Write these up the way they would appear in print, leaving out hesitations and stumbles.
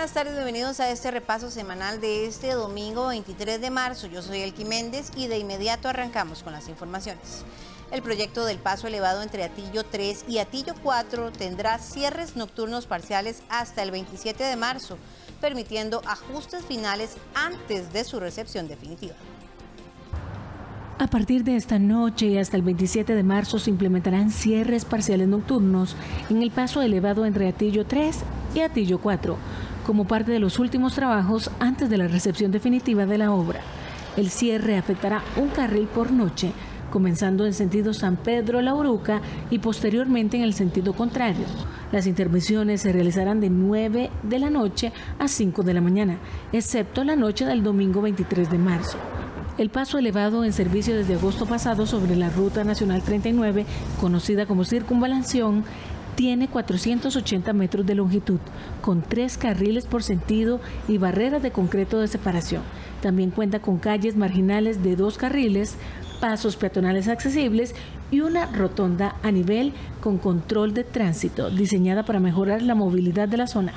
buenas tardes, bienvenidos a este repaso semanal de este domingo 23 de marzo. Yo soy Elki Méndez y de inmediato arrancamos con las informaciones. El proyecto del paso elevado entre Atillo 3 y Atillo 4 tendrá cierres nocturnos parciales hasta el 27 de marzo, permitiendo ajustes finales antes de su recepción definitiva. A partir de esta noche y hasta el 27 de marzo se implementarán cierres parciales nocturnos en el paso elevado entre Atillo 3 y Atillo 4, como parte de los últimos trabajos antes de la recepción definitiva de la obra. El cierre afectará un carril por noche, comenzando en sentido San Pedro-La Uruca y posteriormente en el sentido contrario. Las intervenciones se realizarán de 9 de la noche a 5 de la mañana, excepto la noche del domingo 23 de marzo. El paso elevado en servicio desde agosto pasado sobre la Ruta Nacional 39, conocida como Circunvalación, tiene 480 metros de longitud, con 3 carriles por sentido y barreras de concreto de separación. También cuenta con calles marginales de 2 carriles, pasos peatonales accesibles y una rotonda a nivel con control de tránsito, diseñada para mejorar la movilidad de la zona.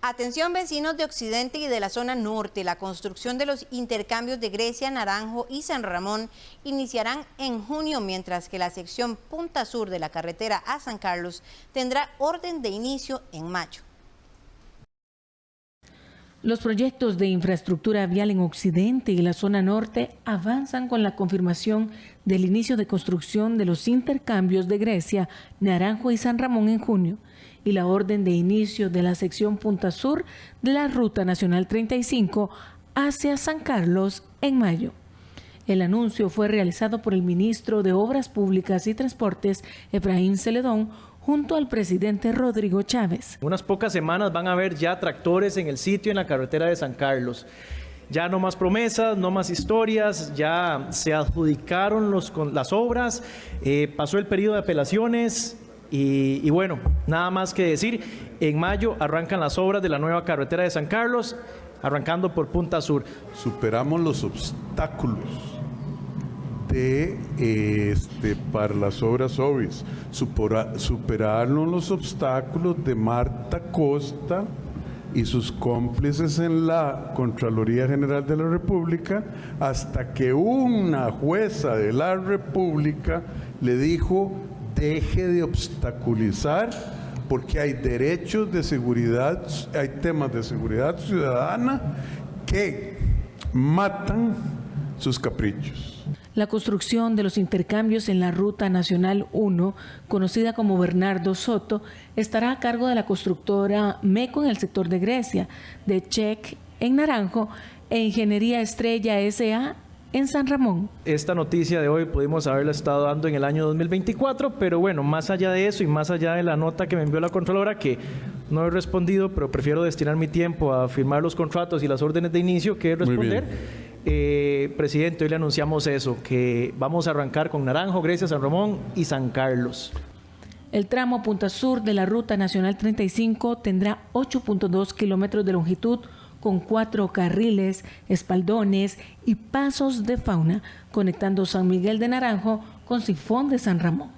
Atención vecinos de Occidente y de la zona norte, la construcción de los intercambios de Grecia, Naranjo y San Ramón iniciarán en junio, mientras que la sección Punta Sur de la carretera a San Carlos tendrá orden de inicio en mayo. Los proyectos de infraestructura vial en Occidente y la zona norte avanzan con la confirmación del inicio de construcción de los intercambios de Grecia, Naranjo y San Ramón en junio, y la orden de inicio de la sección Punta Sur de la Ruta Nacional 35 hacia San Carlos en mayo. El anuncio fue realizado por el ministro de Obras Públicas y Transportes, Efraín Celedón, junto al presidente Rodrigo Chávez. Unas pocas semanas van a haber ya tractores en el sitio en la carretera de San Carlos. Ya no más promesas, no más historias, ya se adjudicaron las obras, pasó el periodo de apelaciones. Y bueno, nada más que decir, en mayo arrancan las obras de la nueva carretera de San Carlos, arrancando por Punta Sur. Superamos los obstáculos para las obras obvias, superaron los obstáculos de Marta Costa y sus cómplices en la Contraloría General de la República, hasta que una jueza de la República le dijo: deje de obstaculizar, porque hay derechos de seguridad, hay temas de seguridad ciudadana que matan sus caprichos. La construcción de los intercambios en la Ruta Nacional 1, conocida como Bernardo Soto, estará a cargo de la constructora MECO en el sector de Grecia, de Check en Naranjo e Ingeniería Estrella S.A. en San Ramón. Esta noticia de hoy pudimos haberla estado dando en el año 2024, pero bueno, más allá de eso y más allá de la nota que me envió la Contralora, que no he respondido, pero prefiero destinar mi tiempo a firmar los contratos y las órdenes de inicio que responder. Presidente, hoy le anunciamos eso, que vamos a arrancar con Naranjo, Grecia, San Ramón y San Carlos. El tramo Punta Sur de la Ruta Nacional 35 tendrá 8.2 kilómetros de longitud, con 4 carriles, espaldones y pasos de fauna, conectando San Miguel de Naranjo con Sifón de San Ramón.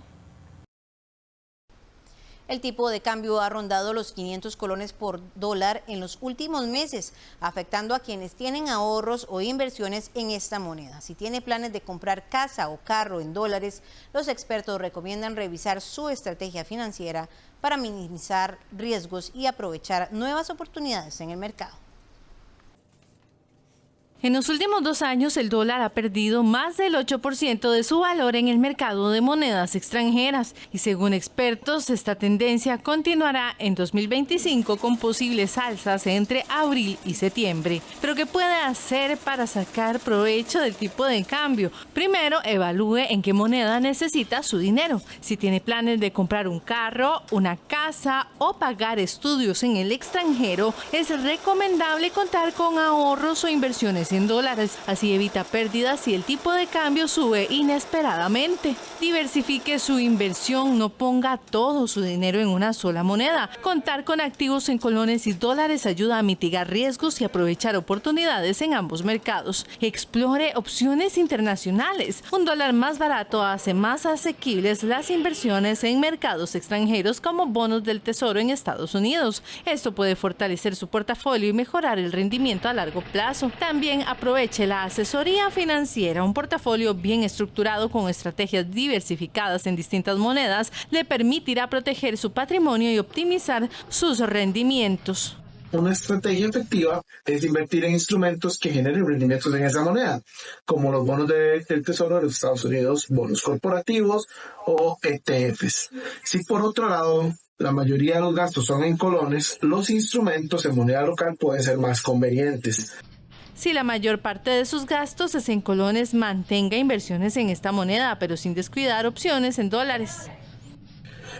El tipo de cambio ha rondado los 500 colones por dólar en los últimos meses, afectando a quienes tienen ahorros o inversiones en esta moneda. Si tiene planes de comprar casa o carro en dólares, los expertos recomiendan revisar su estrategia financiera para minimizar riesgos y aprovechar nuevas oportunidades en el mercado. En los últimos 2 años, el dólar ha perdido más del 8% de su valor en el mercado de monedas extranjeras y según expertos, esta tendencia continuará en 2025 con posibles alzas entre abril y septiembre. Pero ¿qué puede hacer para sacar provecho del tipo de cambio? Primero, evalúe en qué moneda necesita su dinero. Si tiene planes de comprar un carro, una casa o pagar estudios en el extranjero, es recomendable contar con ahorros o inversiones en dólares. Así evita pérdidas si el tipo de cambio sube inesperadamente. Diversifique su inversión, no ponga todo su dinero en una sola moneda. Contar con activos en colones y dólares ayuda a mitigar riesgos y aprovechar oportunidades en ambos mercados. Explore opciones internacionales. Un dólar más barato hace más asequibles las inversiones en mercados extranjeros como bonos del Tesoro en Estados Unidos. Esto puede fortalecer su portafolio y mejorar el rendimiento a largo plazo. También aproveche la asesoría financiera. Un portafolio bien estructurado con estrategias diversificadas en distintas monedas le permitirá proteger su patrimonio y optimizar sus rendimientos. Una estrategia efectiva es invertir en instrumentos que generen rendimientos en esa moneda, como los bonos del Tesoro de los Estados Unidos, bonos corporativos o ETFs. Si por otro lado la mayoría de los gastos son en colones, los instrumentos en moneda local pueden ser más convenientes. Si la mayor parte de sus gastos es en colones, mantenga inversiones en esta moneda, pero sin descuidar opciones en dólares.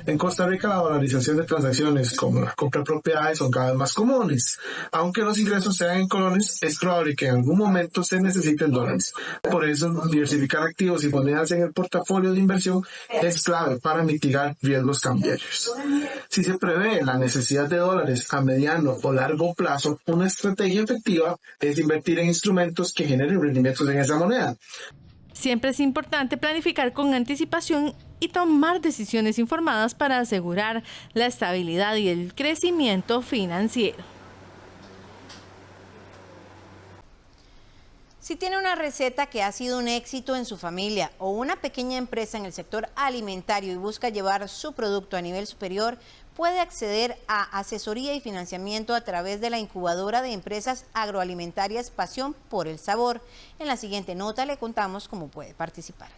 En Costa Rica, la dolarización de transacciones como la compra de propiedades son cada vez más comunes. Aunque los ingresos sean en colones, es probable que en algún momento se necesiten dólares. Por eso, diversificar activos y monedas en el portafolio de inversión es clave para mitigar riesgos cambiarios. Si se prevé la necesidad de dólares a mediano o largo plazo, una estrategia efectiva es invertir en instrumentos que generen rendimientos en esa moneda. Siempre es importante planificar con anticipación y tomar decisiones informadas para asegurar la estabilidad y el crecimiento financiero. Si tiene una receta que ha sido un éxito en su familia o una pequeña empresa en el sector alimentario y busca llevar su producto a nivel superior, puede acceder a asesoría y financiamiento a través de la incubadora de empresas agroalimentarias Pasión por el Sabor. En la siguiente nota le contamos cómo puede participar.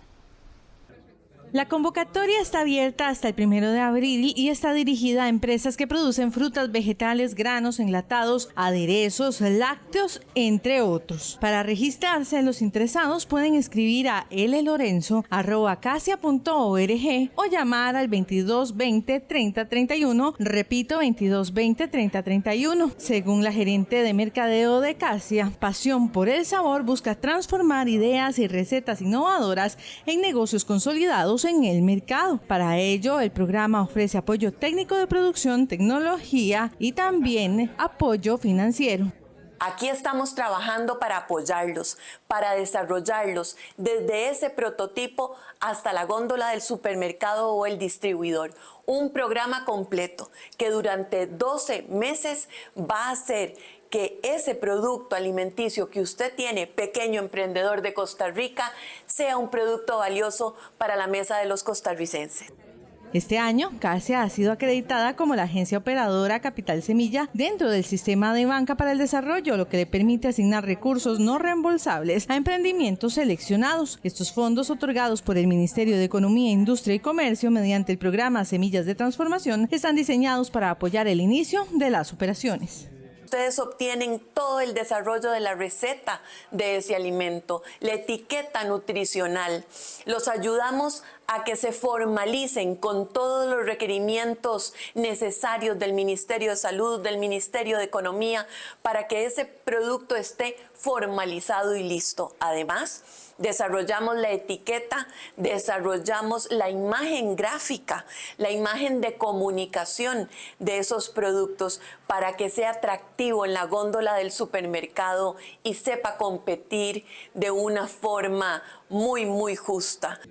La convocatoria está abierta hasta el 1 de abril y está dirigida a empresas que producen frutas, vegetales, granos, enlatados, aderezos, lácteos, entre otros. Para registrarse, los interesados pueden escribir a llorenzo@casia.org o llamar al 2220-3031, repito, 2220-3031. Según la gerente de mercadeo de Casia, Pasión por el Sabor busca transformar ideas y recetas innovadoras en negocios consolidados en el mercado. Para ello, el programa ofrece apoyo técnico de producción, tecnología y también apoyo financiero. Aquí estamos trabajando para apoyarlos, para desarrollarlos desde ese prototipo hasta la góndola del supermercado o el distribuidor. Un programa completo que durante 12 meses va a hacer que ese producto alimenticio que usted tiene, pequeño emprendedor de Costa Rica, sea un producto valioso para la mesa de los costarricenses. Este año, Casia ha sido acreditada como la agencia operadora Capital Semilla dentro del sistema de banca para el desarrollo, lo que le permite asignar recursos no reembolsables a emprendimientos seleccionados. Estos fondos, otorgados por el Ministerio de Economía, Industria y Comercio mediante el programa Semillas de Transformación, están diseñados para apoyar el inicio de las operaciones. Ustedes obtienen todo el desarrollo de la receta de ese alimento, la etiqueta nutricional. Los ayudamos a que se formalicen con todos los requerimientos necesarios del Ministerio de Salud, del Ministerio de Economía, para que ese producto esté formalizado y listo. Además, desarrollamos la etiqueta, desarrollamos la imagen gráfica, la imagen de comunicación de esos productos para que sea atractivo en la góndola del supermercado y sepa competir de una forma muy justa.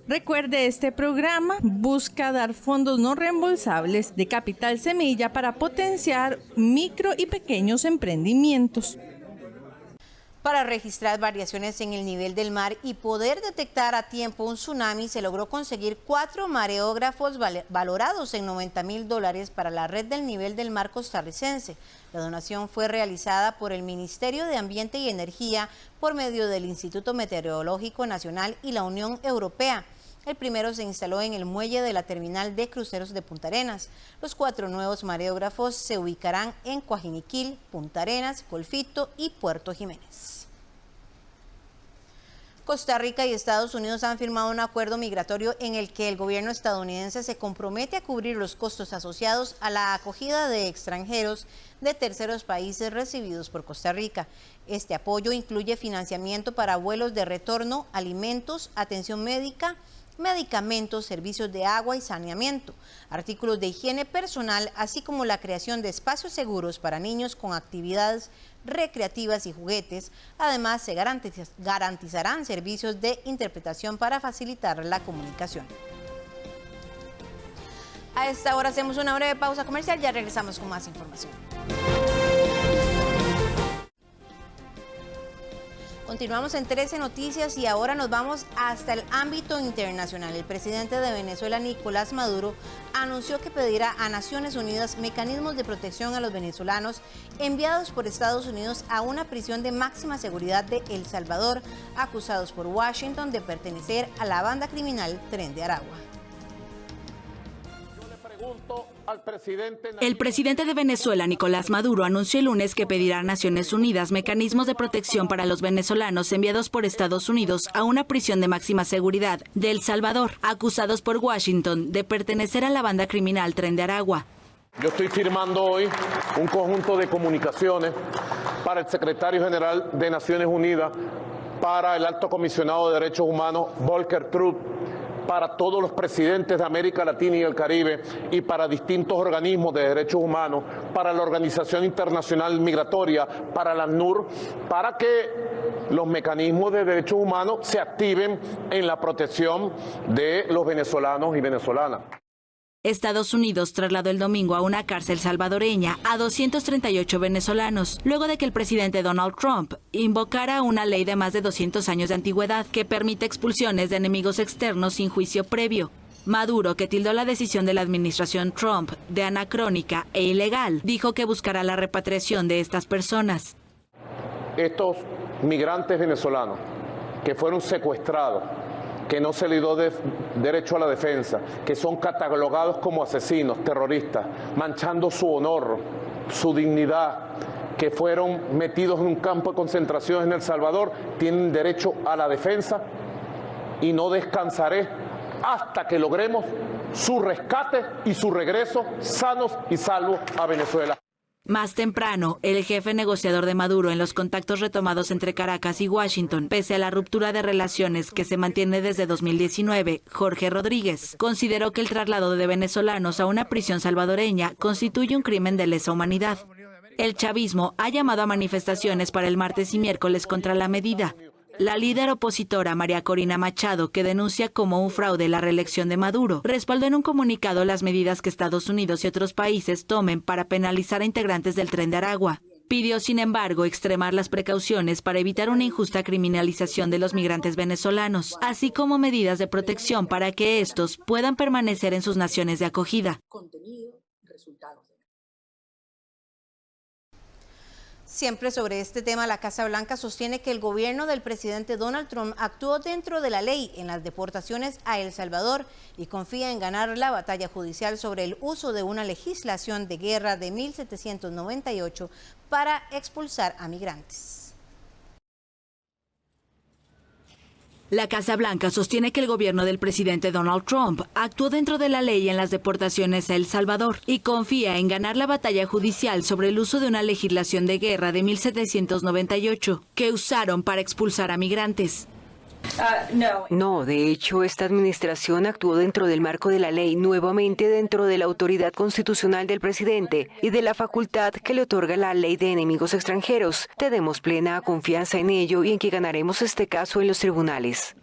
Recuerde, este programa busca dar fondos no reembolsables de Capital Semilla para potenciar micro y pequeños emprendimientos. Para registrar variaciones en el nivel del mar y poder detectar a tiempo un tsunami, se logró conseguir 4 mareógrafos valorados en $90,000 para la red del nivel del mar costarricense. La donación fue realizada por el Ministerio de Ambiente y Energía por medio del Instituto Meteorológico Nacional y la Unión Europea. El primero se instaló en el muelle de la terminal de cruceros de Punta Arenas. Los 4 nuevos mareógrafos se ubicarán en Coajiniquil, Punta Arenas, Golfito y Puerto Jiménez. Costa Rica y Estados Unidos han firmado un acuerdo migratorio en el que el gobierno estadounidense se compromete a cubrir los costos asociados a la acogida de extranjeros de terceros países recibidos por Costa Rica. Este apoyo incluye financiamiento para vuelos de retorno, alimentos, atención médica, medicamentos, servicios de agua y saneamiento, artículos de higiene personal, así como la creación de espacios seguros para niños con actividades recreativas y juguetes. Además, se garantizarán servicios de interpretación para facilitar la comunicación. A esta hora hacemos una breve pausa comercial, ya regresamos con más información. Continuamos en 13 Noticias y ahora nos vamos hasta el ámbito internacional. El presidente de Venezuela, Nicolás Maduro, anunció que pedirá a Naciones Unidas mecanismos de protección a los venezolanos enviados por Estados Unidos a una prisión de máxima seguridad de El Salvador, acusados por Washington de pertenecer a la banda criminal Tren de Aragua. El presidente de Venezuela, Nicolás Maduro, anunció el lunes que pedirá a Naciones Unidas mecanismos de protección para los venezolanos enviados por Estados Unidos a una prisión de máxima seguridad de El Salvador, acusados por Washington de pertenecer a la banda criminal Tren de Aragua. Yo estoy firmando hoy un conjunto de comunicaciones para el secretario general de Naciones Unidas, para el alto comisionado de Derechos Humanos, Volker Turk, para todos los presidentes de América Latina y el Caribe y para distintos organismos de derechos humanos, para la Organización Internacional Migratoria, para la ACNUR, para que los mecanismos de derechos humanos se activen en la protección de los venezolanos y venezolanas. Estados Unidos trasladó el domingo a una cárcel salvadoreña a 238 venezolanos, luego de que el presidente Donald Trump invocara una ley de más de 200 años de antigüedad que permite expulsiones de enemigos externos sin juicio previo. Maduro, que tildó la decisión de la administración Trump de anacrónica e ilegal, dijo que buscará la repatriación de estas personas. Estos migrantes venezolanos que fueron secuestrados, que no se les dio derecho a la defensa, que son catalogados como asesinos, terroristas, manchando su honor, su dignidad, que fueron metidos en un campo de concentración en El Salvador, tienen derecho a la defensa y no descansaré hasta que logremos su rescate y su regreso sanos y salvos a Venezuela. Más temprano, el jefe negociador de Maduro en los contactos retomados entre Caracas y Washington, pese a la ruptura de relaciones que se mantiene desde 2019, Jorge Rodríguez, consideró que el traslado de venezolanos a una prisión salvadoreña constituye un crimen de lesa humanidad. El chavismo ha llamado a manifestaciones para el martes y miércoles contra la medida. La líder opositora María Corina Machado, que denuncia como un fraude la reelección de Maduro, respaldó en un comunicado las medidas que Estados Unidos y otros países tomen para penalizar a integrantes del Tren de Aragua. Pidió, sin embargo, extremar las precauciones para evitar una injusta criminalización de los migrantes venezolanos, así como medidas de protección para que estos puedan permanecer en sus naciones de acogida. Siempre sobre este tema, la Casa Blanca sostiene que el gobierno del presidente Donald Trump actuó dentro de la ley en las deportaciones a El Salvador y confía en ganar la batalla judicial sobre el uso de una legislación de guerra de 1798 para expulsar a migrantes. La Casa Blanca sostiene que el gobierno del presidente Donald Trump actuó dentro de la ley en las deportaciones a El Salvador y confía en ganar la batalla judicial sobre el uso de una legislación de guerra de 1798 que usaron para expulsar a migrantes. No, de hecho, esta administración actuó dentro del marco de la ley, nuevamente dentro de la autoridad constitucional del presidente y de la facultad que le otorga la ley de enemigos extranjeros. Tenemos plena confianza en ello y en que ganaremos este caso en los tribunales.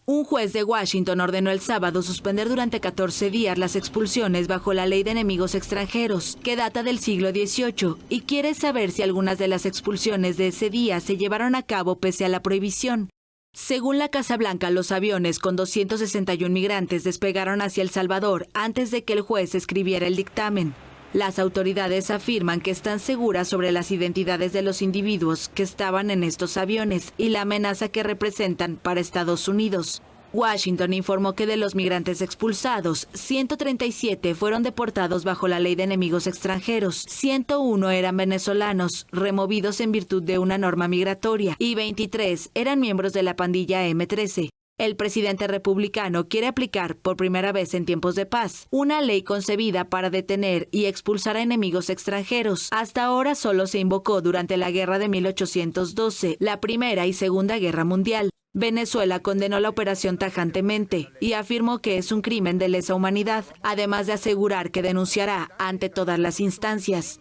Un juez de Washington ordenó el sábado suspender durante 14 días las expulsiones bajo la ley de enemigos extranjeros, que data del siglo XVIII, y quiere saber si algunas de las expulsiones de ese día se llevaron a cabo pese a la prohibición. Según la Casa Blanca, los aviones con 261 migrantes despegaron hacia El Salvador antes de que el juez escribiera el dictamen. Las autoridades afirman que están seguras sobre las identidades de los individuos que estaban en estos aviones y la amenaza que representan para Estados Unidos. Washington informó que de los migrantes expulsados, 137 fueron deportados bajo la ley de enemigos extranjeros, 101 eran venezolanos, removidos en virtud de una norma migratoria, y 23 eran miembros de la pandilla M13. El presidente republicano quiere aplicar, por primera vez en tiempos de paz, una ley concebida para detener y expulsar a enemigos extranjeros. Hasta ahora solo se invocó durante la Guerra de 1812, la Primera y Segunda Guerra Mundial. Venezuela condenó la operación tajantemente y afirmó que es un crimen de lesa humanidad, además de asegurar que denunciará ante todas las instancias.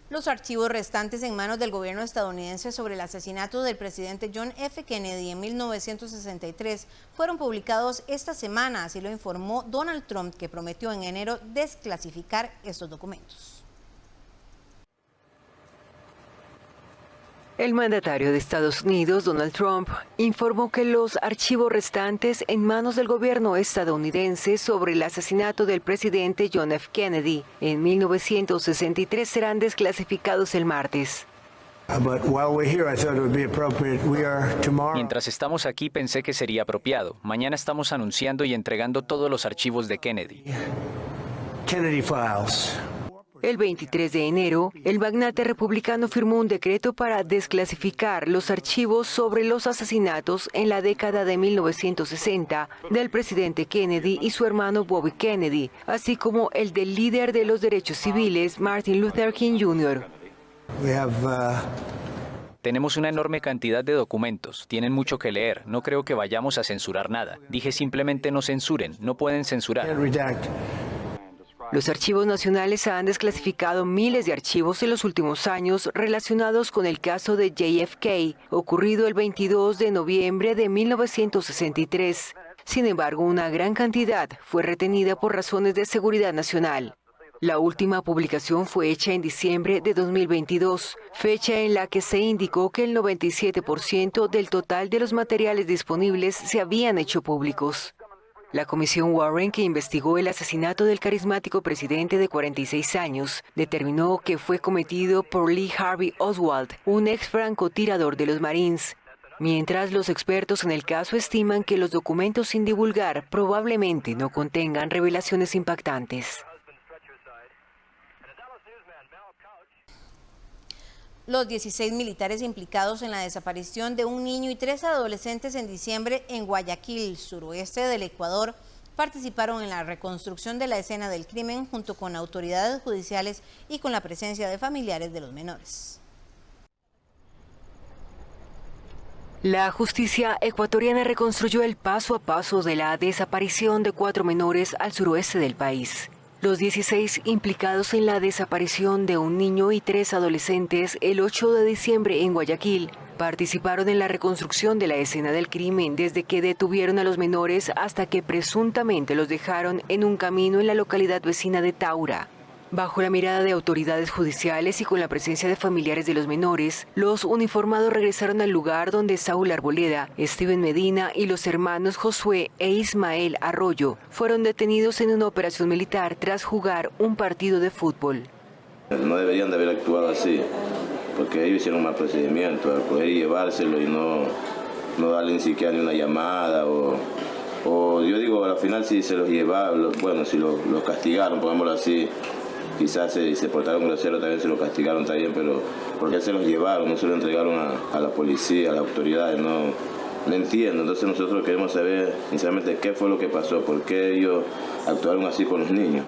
Los archivos restantes en manos del gobierno estadounidense sobre el asesinato del presidente John F. Kennedy en 1963 fueron publicados esta semana, así lo informó Donald Trump, que prometió en enero desclasificar estos documentos. El mandatario de Estados Unidos, Donald Trump, informó que los archivos restantes en manos del gobierno estadounidense sobre el asesinato del presidente John F. Kennedy en 1963 serán desclasificados el martes. Mientras estamos aquí pensé que sería apropiado. Mañana estamos anunciando y entregando todos los archivos de Kennedy. El 23 de enero, el magnate republicano firmó un decreto para desclasificar los archivos sobre los asesinatos en la década de 1960 del presidente Kennedy y su hermano Bobby Kennedy, así como el del líder de los derechos civiles, Martin Luther King Jr. Tenemos una enorme cantidad de documentos, tienen mucho que leer, no creo que vayamos a censurar nada. Dije simplemente no censuren, no pueden censurar. Los archivos nacionales han desclasificado miles de archivos en los últimos años relacionados con el caso de JFK, ocurrido el 22 de noviembre de 1963. Sin embargo, una gran cantidad fue retenida por razones de seguridad nacional. La última publicación fue hecha en diciembre de 2022, fecha en la que se indicó que el 97% del total de los materiales disponibles se habían hecho públicos. La Comisión Warren, que investigó el asesinato del carismático presidente de 46 años, determinó que fue cometido por Lee Harvey Oswald, un ex francotirador de los Marines, mientras los expertos en el caso estiman que los documentos sin divulgar probablemente no contengan revelaciones impactantes. Los 16 militares implicados en la desaparición de un niño y 3 adolescentes en diciembre en Guayaquil, suroeste del Ecuador, participaron en la reconstrucción de la escena del crimen junto con autoridades judiciales y con la presencia de familiares de los menores. La justicia ecuatoriana reconstruyó el paso a paso de la desaparición de 4 menores al suroeste del país. Los 16 implicados en la desaparición de un niño y 3 adolescentes el 8 de diciembre en Guayaquil participaron en la reconstrucción de la escena del crimen desde que detuvieron a los menores hasta que presuntamente los dejaron en un camino en la localidad vecina de Taura. Bajo la mirada de autoridades judiciales y con la presencia de familiares de los menores, los uniformados regresaron al lugar donde Saúl Arboleda, Steven Medina y los hermanos Josué e Ismael Arroyo fueron detenidos en una operación militar tras jugar un partido de fútbol. No deberían de haber actuado así, porque ellos hicieron un mal procedimiento, al poder llevárselo y no darle ni siquiera ni una llamada o yo digo, al final si se los llevaron, bueno, si los castigaron, pongámoslo así, quizás se portaron grosero, también se lo castigaron también, pero ¿por qué se los llevaron? No se lo entregaron a la policía, a las autoridades, no entiendo. Entonces nosotros queremos saber sinceramente qué fue lo que pasó, por qué ellos actuaron así con los niños.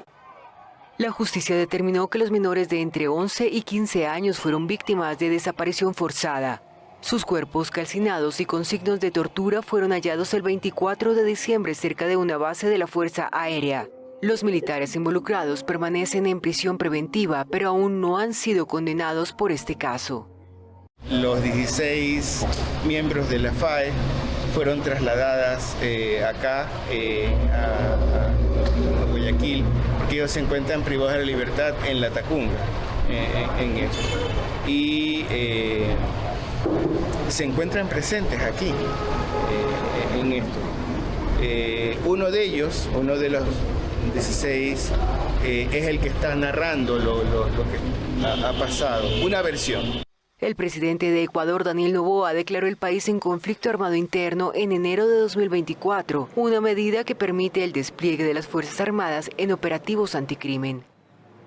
La justicia determinó que los menores de entre 11 y 15 años fueron víctimas de desaparición forzada. Sus cuerpos calcinados y con signos de tortura fueron hallados el 24 de diciembre cerca de una base de la Fuerza Aérea. Los militares involucrados permanecen en prisión preventiva, pero aún no han sido condenados por este caso. Los 16 miembros de la FAE fueron trasladadas acá a Guayaquil, porque ellos se encuentran privados de la libertad en La Tacunga, en esto. Y se encuentran presentes aquí, en esto. Uno de ellos, uno de los 16, es el que está narrando lo que ha pasado, una versión. El presidente de Ecuador, Daniel Noboa, declaró el país en conflicto armado interno en enero de 2024, una medida que permite el despliegue de las Fuerzas Armadas en operativos anticrimen.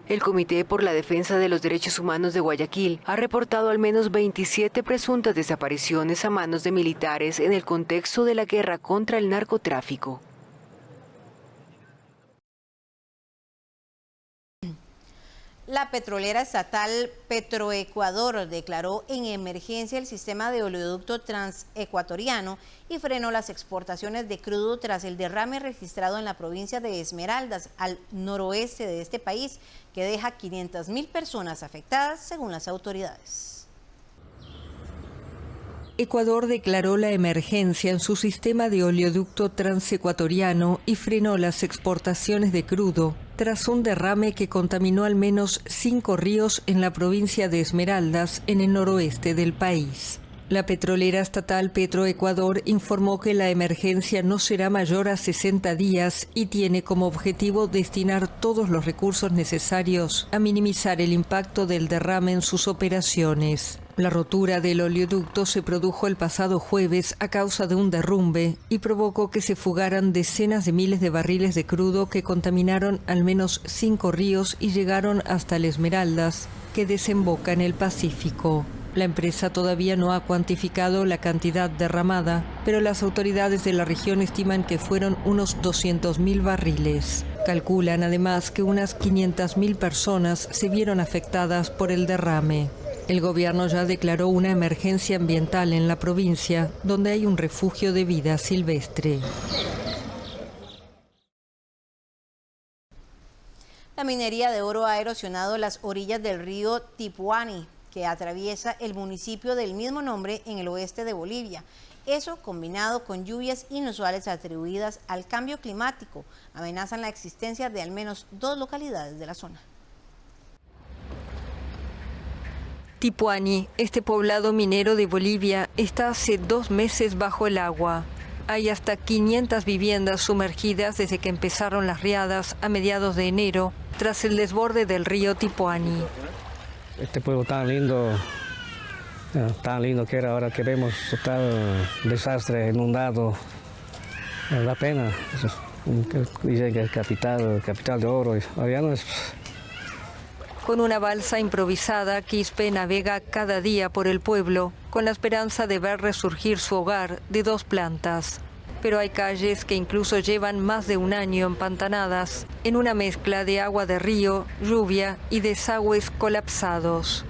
El Comité por la Defensa de los Derechos Humanos de Guayaquil ha reportado al menos 27 presuntas desapariciones a manos de militares en el contexto de la guerra contra el narcotráfico. La petrolera estatal Petroecuador declaró en emergencia el sistema de oleoducto transecuatoriano y frenó las exportaciones de crudo tras el derrame registrado en la provincia de Esmeraldas, al noroeste de este país, que deja 500.000 personas afectadas, según las autoridades. Ecuador declaró la emergencia en su sistema de oleoducto transecuatoriano y frenó las exportaciones de crudo tras un derrame que contaminó al menos 5 ríos en la provincia de Esmeraldas, en el noroeste del país. La petrolera estatal Petroecuador informó que la emergencia no será mayor a 60 días y tiene como objetivo destinar todos los recursos necesarios a minimizar el impacto del derrame en sus operaciones. La rotura del oleoducto se produjo el pasado jueves a causa de un derrumbe y provocó que se fugaran decenas de miles de barriles de crudo que contaminaron al menos 5 ríos y llegaron hasta el Esmeraldas, que desemboca en el Pacífico. La empresa todavía no ha cuantificado la cantidad derramada, pero las autoridades de la región estiman que fueron unos 200.000 barriles. Calculan además que unas 500.000 personas se vieron afectadas por el derrame. El gobierno ya declaró una emergencia ambiental en la provincia, donde hay un refugio de vida silvestre. La minería de oro ha erosionado las orillas del río Tipuani, que atraviesa el municipio del mismo nombre en el oeste de Bolivia. Eso, combinado con lluvias inusuales atribuidas al cambio climático, amenazan la existencia de al menos 2 localidades de la zona. Tipuani, este poblado minero de Bolivia, está hace 2 meses bajo el agua. Hay hasta 500 viviendas sumergidas desde que empezaron las riadas a mediados de enero, tras el desborde del río Tipuani. Este pueblo tan lindo que era, ahora que vemos tal desastre inundado, da pena. Dicen que es capital de oro, ya no es. Con una balsa improvisada, Quispe navega cada día por el pueblo con la esperanza de ver resurgir su hogar de 2 plantas. Pero hay calles que incluso llevan más de 1 año empantanadas en una mezcla de agua de río, lluvia y desagües colapsados.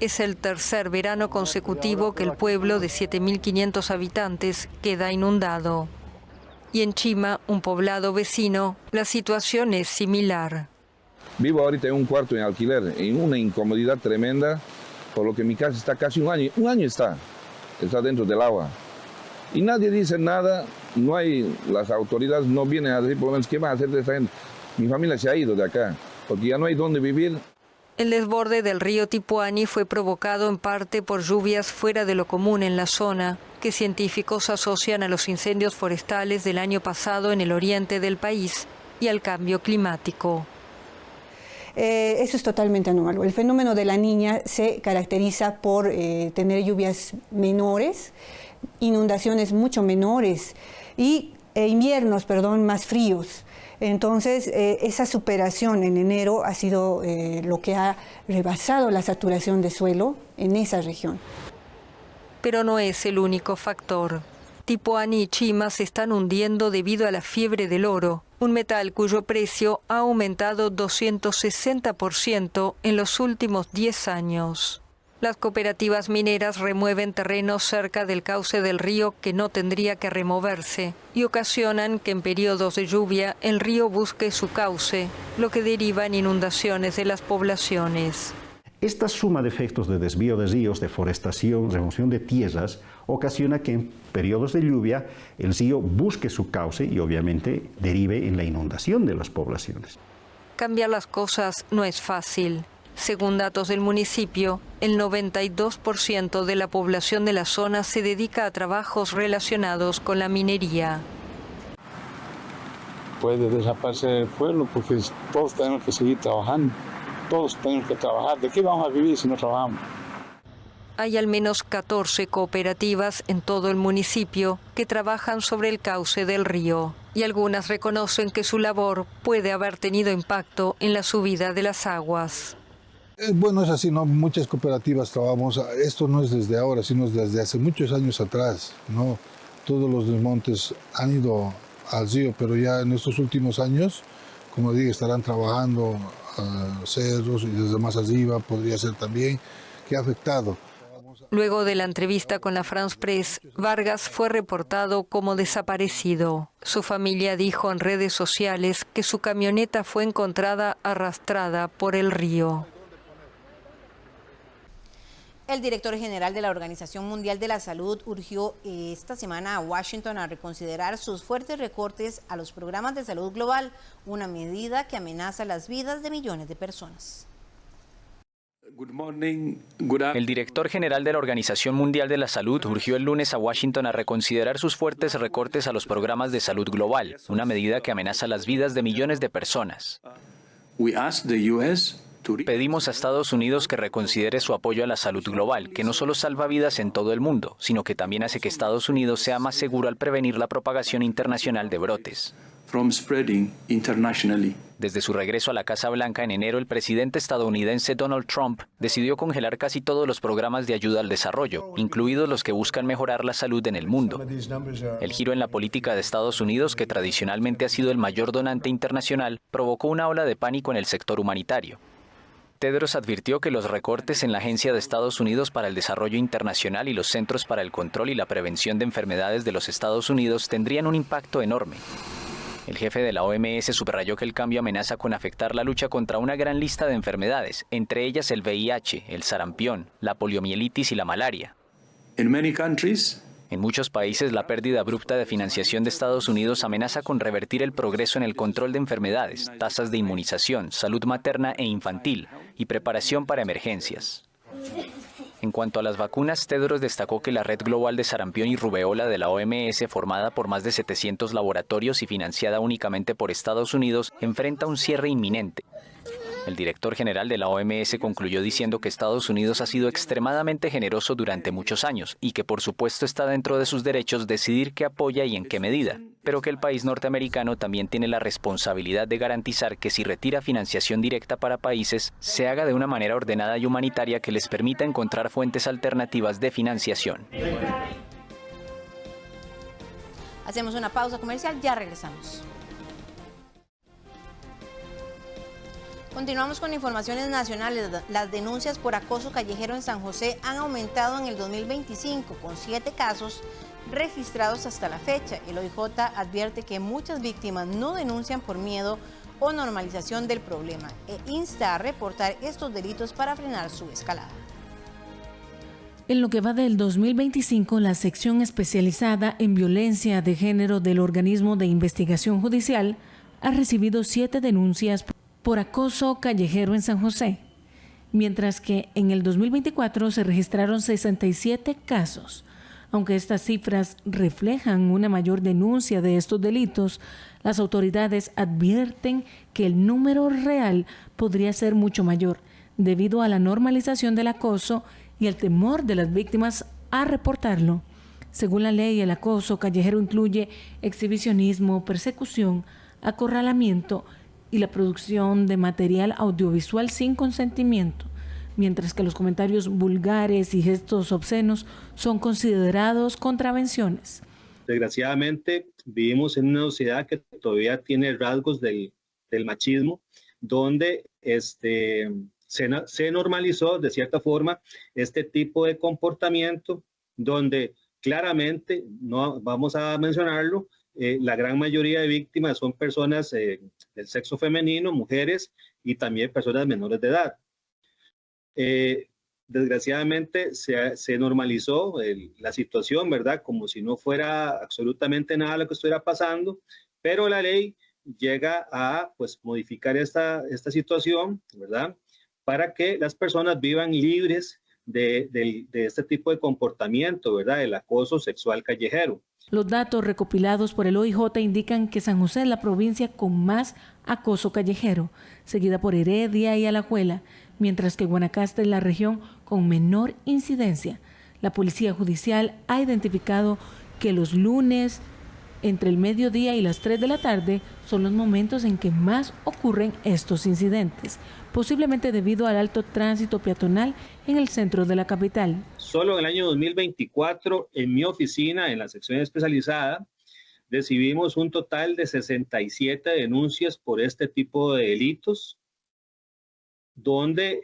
Es el 3er verano consecutivo que el pueblo de 7.500 habitantes queda inundado. Y en Chima, un poblado vecino, la situación es similar. Vivo ahorita en un cuarto en alquiler, en una incomodidad tremenda, por lo que mi casa está casi 1 año. 1 año está dentro del agua. Y nadie dice nada, las autoridades no vienen a decir por lo menos qué van a hacer de esta gente. Mi familia se ha ido de acá, porque ya no hay dónde vivir. El desborde del río Tipuani fue provocado en parte por lluvias fuera de lo común en la zona, que científicos asocian a los incendios forestales del año pasado en el oriente del país y al cambio climático. Eso es totalmente anormal. El fenómeno de la Niña se caracteriza por tener lluvias menores, inundaciones mucho menores y inviernos, más fríos. Entonces, esa superación en enero ha sido lo que ha rebasado la saturación de suelo en esa región. Pero no es el único factor. Tipuani y Chima se están hundiendo debido a la fiebre del oro, un metal cuyo precio ha aumentado 260% en los últimos 10 años. Las cooperativas mineras remueven terrenos cerca del cauce del río que no tendría que removerse y ocasionan que en periodos de lluvia el río busque su cauce, lo que deriva en inundaciones de las poblaciones. Esta suma de efectos de desvío de ríos, deforestación, remoción de tierras, ocasiona que en periodos de lluvia el río busque su cauce y obviamente derive en la inundación de las poblaciones. Cambiar las cosas no es fácil. Según datos del municipio, el 92% de la población de la zona se dedica a trabajos relacionados con la minería. Puede desaparecer el pueblo porque todos tenemos que seguir trabajando. Todos tenemos que trabajar. ¿De qué vamos a vivir si no trabajamos? Hay al menos 14 cooperativas en todo el municipio que trabajan sobre el cauce del río y algunas reconocen que su labor puede haber tenido impacto en la subida de las aguas. Bueno, es así, ¿no? Muchas cooperativas trabajamos, esto no es desde ahora, sino desde hace muchos años atrás, ¿no? Todos los desmontes han ido al río, pero ya en estos últimos años, como digo, estarán trabajando cerros y desde más arriba podría ser también, que ha afectado. Luego de la entrevista con la France Press, Vargas fue reportado como desaparecido. Su familia dijo en redes sociales que su camioneta fue encontrada arrastrada por el río. El director general de la Organización Mundial de la Salud urgió esta semana a Washington a reconsiderar sus fuertes recortes a los programas de salud global, una medida que amenaza las vidas de millones de personas. El director general de la Organización Mundial de la Salud urgió el lunes a Washington a reconsiderar sus fuertes recortes a los programas de salud global, una medida que amenaza las vidas de millones de personas. Pedimos a Estados Unidos que reconsidere su apoyo a la salud global, que no solo salva vidas en todo el mundo, sino que también hace que Estados Unidos sea más seguro al prevenir la propagación internacional de brotes. Desde su regreso a la Casa Blanca en enero, el presidente estadounidense Donald Trump decidió congelar casi todos los programas de ayuda al desarrollo, incluidos los que buscan mejorar la salud en el mundo. El giro en la política de Estados Unidos, que tradicionalmente ha sido el mayor donante internacional, provocó una ola de pánico en el sector humanitario. Tedros advirtió que los recortes en la Agencia de Estados Unidos para el Desarrollo Internacional y los Centros para el Control y la Prevención de Enfermedades de los Estados Unidos tendrían un impacto enorme. El jefe de la OMS subrayó que el cambio amenaza con afectar la lucha contra una gran lista de enfermedades, entre ellas el VIH, el sarampión, la poliomielitis y la malaria. En muchos países, la pérdida abrupta de financiación de Estados Unidos amenaza con revertir el progreso en el control de enfermedades, tasas de inmunización, salud materna e infantil y preparación para emergencias. En cuanto a las vacunas, Tedros destacó que la Red Global de Sarampión y Rubeola de la OMS, formada por más de 700 laboratorios y financiada únicamente por Estados Unidos, enfrenta un cierre inminente. El director general de la OMS concluyó diciendo que Estados Unidos ha sido extremadamente generoso durante muchos años y que por supuesto está dentro de sus derechos decidir qué apoya y en qué medida, pero que el país norteamericano también tiene la responsabilidad de garantizar que si retira financiación directa para países, se haga de una manera ordenada y humanitaria que les permita encontrar fuentes alternativas de financiación. Hacemos una pausa comercial, ya regresamos. Continuamos con informaciones nacionales. Las denuncias por acoso callejero en San José han aumentado en el 2025, con 7 casos registrados hasta la fecha. El OIJ advierte que muchas víctimas no denuncian por miedo o normalización del problema e insta a reportar estos delitos para frenar su escalada. En lo que va del 2025, la sección especializada en violencia de género del organismo de investigación judicial ha recibido 7 denuncias por acoso callejero en San José, mientras que en el 2024 se registraron 67 casos. Aunque estas cifras reflejan una mayor denuncia de estos delitos, las autoridades advierten que el número real podría ser mucho mayor, debido a la normalización del acoso y el temor de las víctimas a reportarlo. Según la ley, el acoso callejero incluye exhibicionismo, persecución, acorralamiento y la producción de material audiovisual sin consentimiento, mientras que los comentarios vulgares y gestos obscenos son considerados contravenciones. Desgraciadamente, vivimos en una sociedad que todavía tiene rasgos del machismo, donde se normalizó de cierta forma este tipo de comportamiento, donde claramente, no vamos a mencionarlo, la gran mayoría de víctimas son personas del sexo femenino, mujeres y también personas menores de edad. Desgraciadamente se normalizó la situación, ¿verdad? Como si no fuera absolutamente nada lo que estuviera pasando, pero la ley llega a modificar esta situación, ¿verdad? Para que las personas vivan libres de este tipo de comportamiento, ¿verdad? El acoso sexual callejero. Los datos recopilados por el OIJ indican que San José es la provincia con más acoso callejero, seguida por Heredia y Alajuela, mientras que Guanacaste es la región con menor incidencia. La Policía Judicial ha identificado que los lunes, entre el mediodía y las 3 de la tarde, son los momentos en que más ocurren estos incidentes, posiblemente debido al alto tránsito peatonal en el centro de la capital. Solo en el año 2024, en mi oficina, en la sección especializada, recibimos un total de 67 denuncias por este tipo de delitos, donde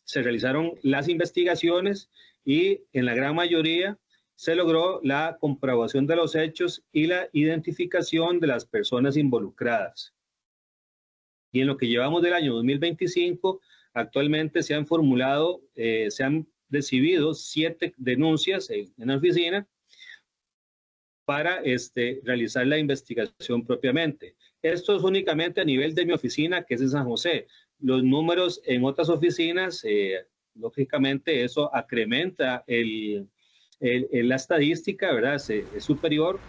se realizaron las investigaciones y en la gran mayoría se logró la comprobación de los hechos y la identificación de las personas involucradas. Y en lo que llevamos del año 2025, actualmente se han recibido 7 denuncias en la oficina para realizar la investigación propiamente. Esto es únicamente a nivel de mi oficina, que es en San José. Los números en otras oficinas, lógicamente eso acrementa la estadística, ¿verdad? Es superior.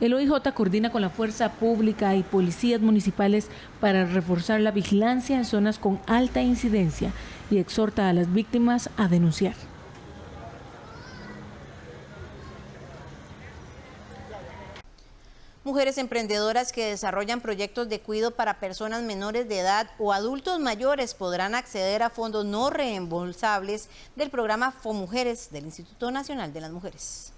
El OIJ coordina con la Fuerza Pública y policías municipales para reforzar la vigilancia en zonas con alta incidencia y exhorta a las víctimas a denunciar. Mujeres emprendedoras que desarrollan proyectos de cuidado para personas menores de edad o adultos mayores podrán acceder a fondos no reembolsables del programa FOMujeres del Instituto Nacional de las Mujeres.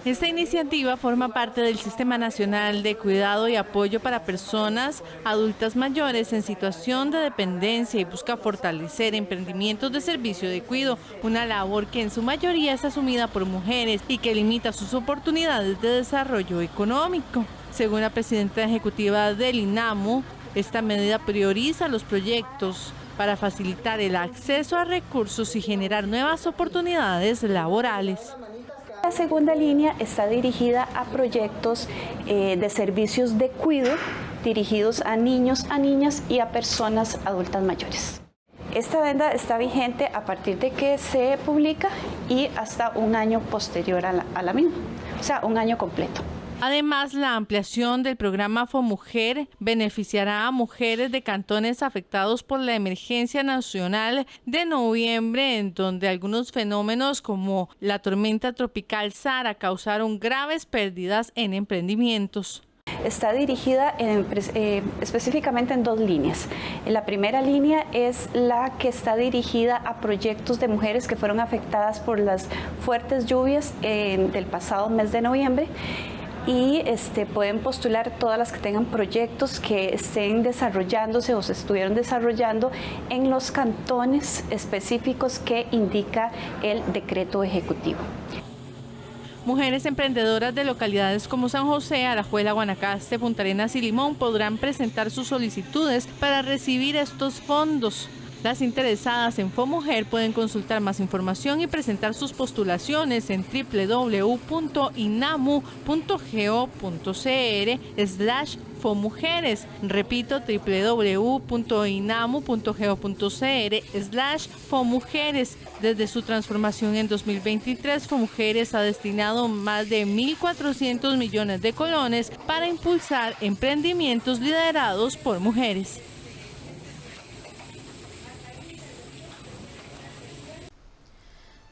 Esta iniciativa forma parte del Sistema Nacional de Cuidado y Apoyo para Personas Adultas Mayores en situación de dependencia y busca fortalecer emprendimientos de servicio de cuidado, una labor que en su mayoría es asumida por mujeres y que limita sus oportunidades de desarrollo económico. Según la presidenta ejecutiva del INAMU, esta medida prioriza los proyectos para facilitar el acceso a recursos y generar nuevas oportunidades laborales. La segunda línea está dirigida a proyectos de servicios de cuidado dirigidos a niños, a niñas y a personas adultas mayores. Esta venda está vigente a partir de que se publica y hasta un año posterior a la misma, o sea, un año completo. Además, la ampliación del programa FOMujer beneficiará a mujeres de cantones afectados por la emergencia nacional de noviembre, en donde algunos fenómenos como la tormenta tropical Sara causaron graves pérdidas en emprendimientos. Está dirigida específicamente en 2 líneas. La primera línea es la que está dirigida a proyectos de mujeres que fueron afectadas por las fuertes lluvias del pasado mes de noviembre. Y pueden postular todas las que tengan proyectos que estén desarrollándose o se estuvieron desarrollando en los cantones específicos que indica el decreto ejecutivo. Mujeres emprendedoras de localidades como San José, Alajuela, Guanacaste, Punta Arenas y Limón podrán presentar sus solicitudes para recibir estos fondos. Las interesadas en FOMujer pueden consultar más información y presentar sus postulaciones en www.inamu.go.cr/FOMujeres. Repito, www.inamu.go.cr/FOMujeres. Desde su transformación en 2023, FOMujeres ha destinado más de 1.400 millones de colones para impulsar emprendimientos liderados por mujeres.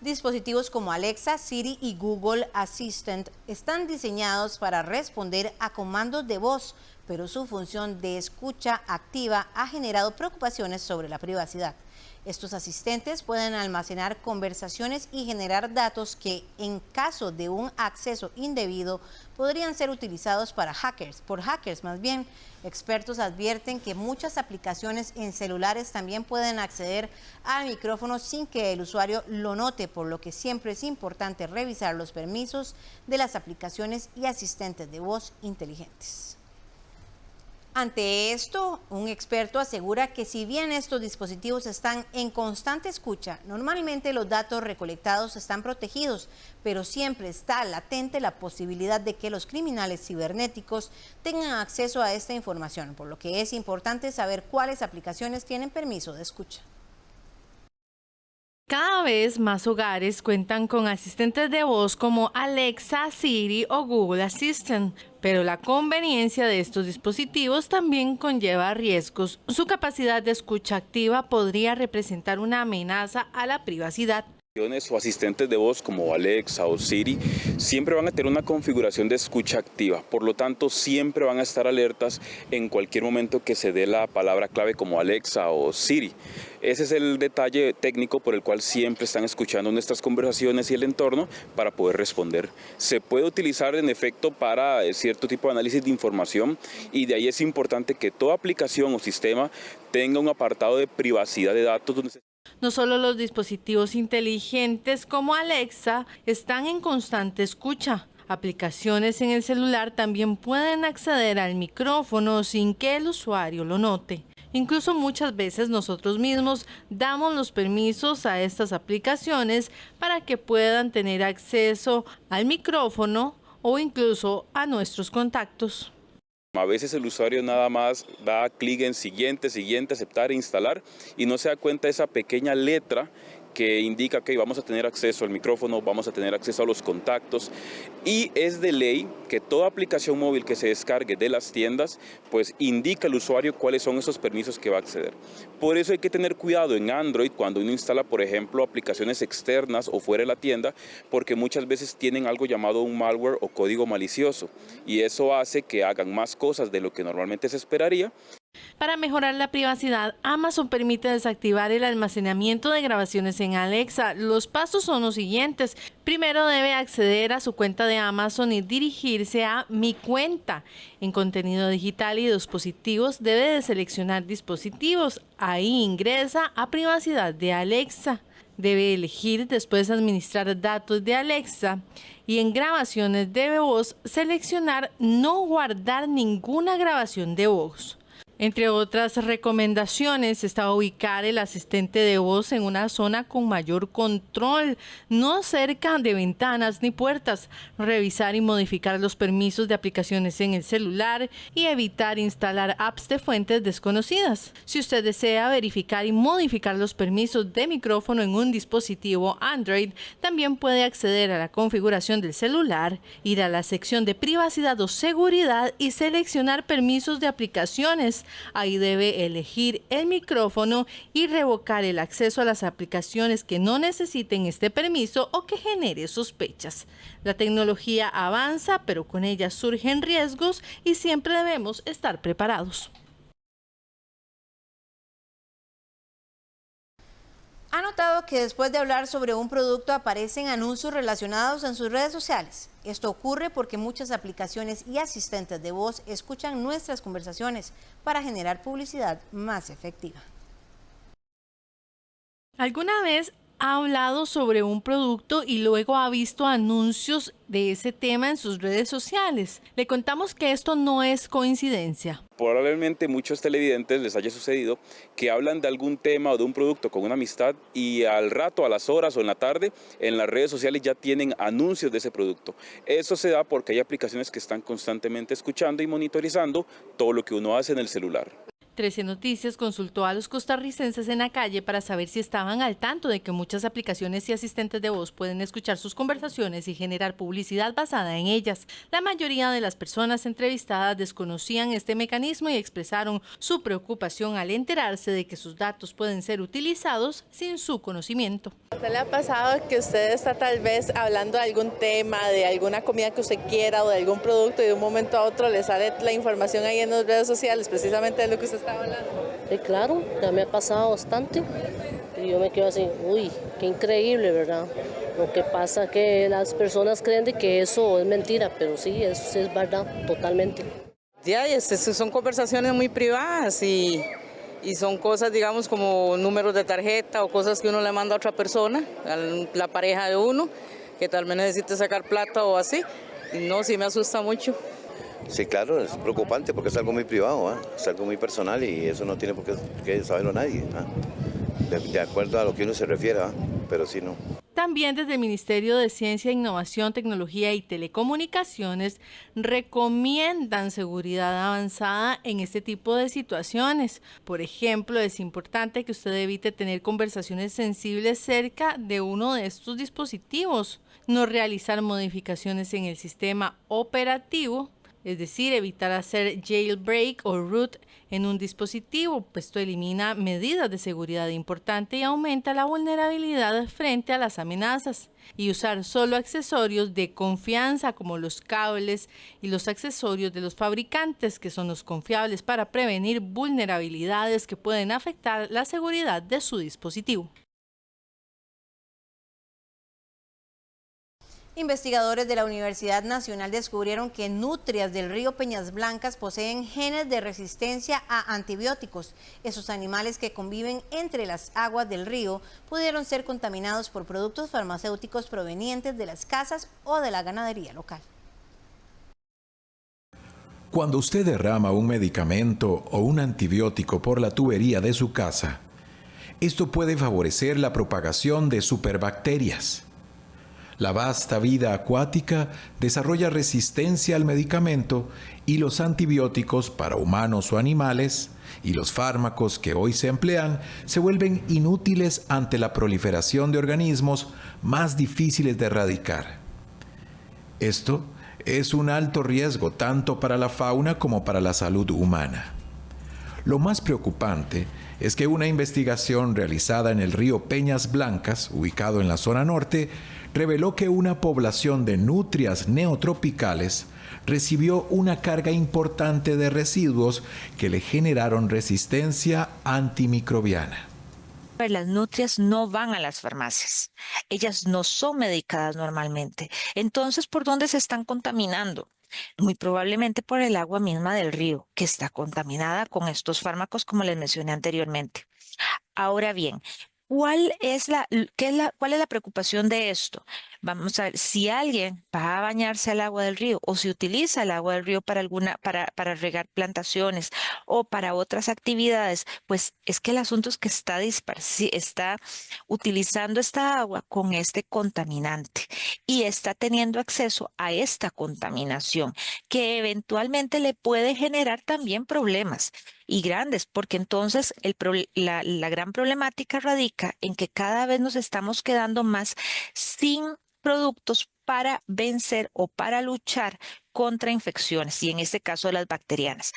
Dispositivos como Alexa, Siri y Google Assistant están diseñados para responder a comandos de voz, pero su función de escucha activa ha generado preocupaciones sobre la privacidad. Estos asistentes pueden almacenar conversaciones y generar datos que, en caso de un acceso indebido, podrían ser utilizados por hackers. Expertos advierten que muchas aplicaciones en celulares también pueden acceder al micrófono sin que el usuario lo note, por lo que siempre es importante revisar los permisos de las aplicaciones y asistentes de voz inteligentes. Ante esto, un experto asegura que si bien estos dispositivos están en constante escucha, normalmente los datos recolectados están protegidos, pero siempre está latente la posibilidad de que los criminales cibernéticos tengan acceso a esta información, por lo que es importante saber cuáles aplicaciones tienen permiso de escucha. Cada vez más hogares cuentan con asistentes de voz como Alexa, Siri o Google Assistant, pero la conveniencia de estos dispositivos también conlleva riesgos. Su capacidad de escucha activa podría representar una amenaza a la privacidad. O asistentes de voz como Alexa o Siri siempre van a tener una configuración de escucha activa, por lo tanto siempre van a estar alertas en cualquier momento que se dé la palabra clave como Alexa o Siri. Ese es el detalle técnico por el cual siempre están escuchando nuestras conversaciones y el entorno para poder responder. Se puede utilizar en efecto para cierto tipo de análisis de información y de ahí es importante que toda aplicación o sistema tenga un apartado de privacidad de datos donde se... No solo los dispositivos inteligentes como Alexa están en constante escucha. Aplicaciones en el celular también pueden acceder al micrófono sin que el usuario lo note. Incluso muchas veces nosotros mismos damos los permisos a estas aplicaciones para que puedan tener acceso al micrófono o incluso a nuestros contactos. A veces el usuario nada más da clic en siguiente, aceptar e instalar y no se da cuenta de esa pequeña letra que indica que vamos a tener acceso al micrófono, vamos a tener acceso a los contactos y es de ley que toda aplicación móvil que se descargue de las tiendas pues indica al usuario cuáles son esos permisos que va a acceder. Por eso hay que tener cuidado en Android cuando uno instala por ejemplo aplicaciones externas o fuera de la tienda porque muchas veces tienen algo llamado un malware o código malicioso y eso hace que hagan más cosas de lo que normalmente se esperaría. Para mejorar la privacidad, Amazon permite desactivar el almacenamiento de grabaciones en Alexa. Los pasos son los siguientes. Primero debe acceder a su cuenta de Amazon y dirigirse a Mi Cuenta. En contenido digital y dispositivos debe de seleccionar dispositivos. Ahí ingresa a Privacidad de Alexa. Debe elegir después administrar datos de Alexa y en grabaciones de voz seleccionar no guardar ninguna grabación de voz. Entre otras recomendaciones está ubicar el asistente de voz en una zona con mayor control, no cerca de ventanas ni puertas, revisar y modificar los permisos de aplicaciones en el celular y evitar instalar apps de fuentes desconocidas. Si usted desea verificar y modificar los permisos de micrófono en un dispositivo Android, también puede acceder a la configuración del celular, ir a la sección de privacidad o seguridad y seleccionar permisos de aplicaciones. Ahí debe elegir el micrófono y revocar el acceso a las aplicaciones que no necesiten este permiso o que genere sospechas. La tecnología avanza, pero con ella surgen riesgos y siempre debemos estar preparados. ¿Ha notado que después de hablar sobre un producto aparecen anuncios relacionados en sus redes sociales? Esto ocurre porque muchas aplicaciones y asistentes de voz escuchan nuestras conversaciones para generar publicidad más efectiva. ¿Alguna vez ha hablado sobre un producto y luego ha visto anuncios de ese tema en sus redes sociales? Le contamos que esto no es coincidencia. Probablemente muchos televidentes les haya sucedido que hablan de algún tema o de un producto con una amistad y al rato, a las horas o en la tarde, en las redes sociales ya tienen anuncios de ese producto. Eso se da porque hay aplicaciones que están constantemente escuchando y monitorizando todo lo que uno hace en el celular. 13 Noticias consultó a los costarricenses en la calle para saber si estaban al tanto de que muchas aplicaciones y asistentes de voz pueden escuchar sus conversaciones y generar publicidad basada en ellas. La mayoría de las personas entrevistadas desconocían este mecanismo y expresaron su preocupación al enterarse de que sus datos pueden ser utilizados sin su conocimiento. ¿A usted le ha pasado que usted está tal vez hablando de algún tema, de alguna comida que usted quiera o de algún producto y de un momento a otro le sale la información ahí en las redes sociales precisamente de lo que usted está hablando? Sí, claro, ya me ha pasado bastante y yo me quedo así, uy, qué increíble, ¿verdad? Lo que pasa es que las personas creen de que eso es mentira, pero sí, eso es verdad, totalmente. Ya, son conversaciones muy privadas y son cosas, digamos, como números de tarjeta o cosas que uno le manda a otra persona, a la pareja de uno, que tal vez necesite sacar plata o así. Y no, sí me asusta mucho. Sí, claro, es preocupante porque es algo muy privado, ¿eh? Es algo muy personal y eso no tiene por qué saberlo nadie, ¿eh? De acuerdo a lo que uno se refiera, pero sí no. También desde el Ministerio de Ciencia, Innovación, Tecnología y Telecomunicaciones recomiendan seguridad avanzada en este tipo de situaciones. Por ejemplo, es importante que usted evite tener conversaciones sensibles cerca de uno de estos dispositivos, no realizar modificaciones en el sistema operativo, es decir, evitar hacer jailbreak o root en un dispositivo, pues esto elimina medidas de seguridad importantes y aumenta la vulnerabilidad frente a las amenazas. Y usar solo accesorios de confianza como los cables y los accesorios de los fabricantes, que son los confiables para prevenir vulnerabilidades que pueden afectar la seguridad de su dispositivo. Investigadores de la Universidad Nacional descubrieron que nutrias del río Peñas Blancas poseen genes de resistencia a antibióticos. Esos animales que conviven entre las aguas del río pudieron ser contaminados por productos farmacéuticos provenientes de las casas o de la ganadería local. Cuando usted derrama un medicamento o un antibiótico por la tubería de su casa, esto puede favorecer la propagación de superbacterias. La vasta vida acuática desarrolla resistencia al medicamento y los antibióticos para humanos o animales, y los fármacos que hoy se emplean se vuelven inútiles ante la proliferación de organismos más difíciles de erradicar. Esto es un alto riesgo tanto para la fauna como para la salud humana. Lo más preocupante es que una investigación realizada en el río Peñas Blancas, ubicado en la zona norte, reveló que una población de nutrias neotropicales recibió una carga importante de residuos que le generaron resistencia antimicrobiana. Las nutrias no van a las farmacias, ellas no son medicadas normalmente. Entonces, ¿por dónde se están contaminando? Muy probablemente por el agua misma del río, que está contaminada con estos fármacos como les mencioné anteriormente. Ahora bien, ¿cuál es la preocupación de esto? Vamos a ver, si alguien va a bañarse al agua del río o si utiliza el agua del río para regar plantaciones o para otras actividades, pues es que el asunto es que está utilizando esta agua con este contaminante y está teniendo acceso a esta contaminación que eventualmente le puede generar también problemas y grandes, porque entonces la gran problemática radica en que cada vez nos estamos quedando más sin productos para vencer o para luchar contra infecciones, y en este caso las bacterianas.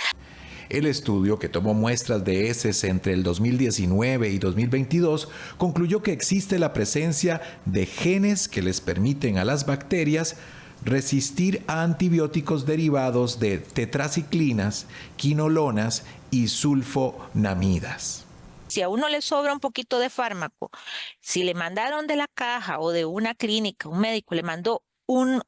El estudio, que tomó muestras de heces entre el 2019 y 2022, concluyó que existe la presencia de genes que les permiten a las bacterias resistir a antibióticos derivados de tetraciclinas, quinolonas y sulfonamidas. Si a uno le sobra un poquito de fármaco, si le mandaron de la caja o de una clínica, un médico le mandó un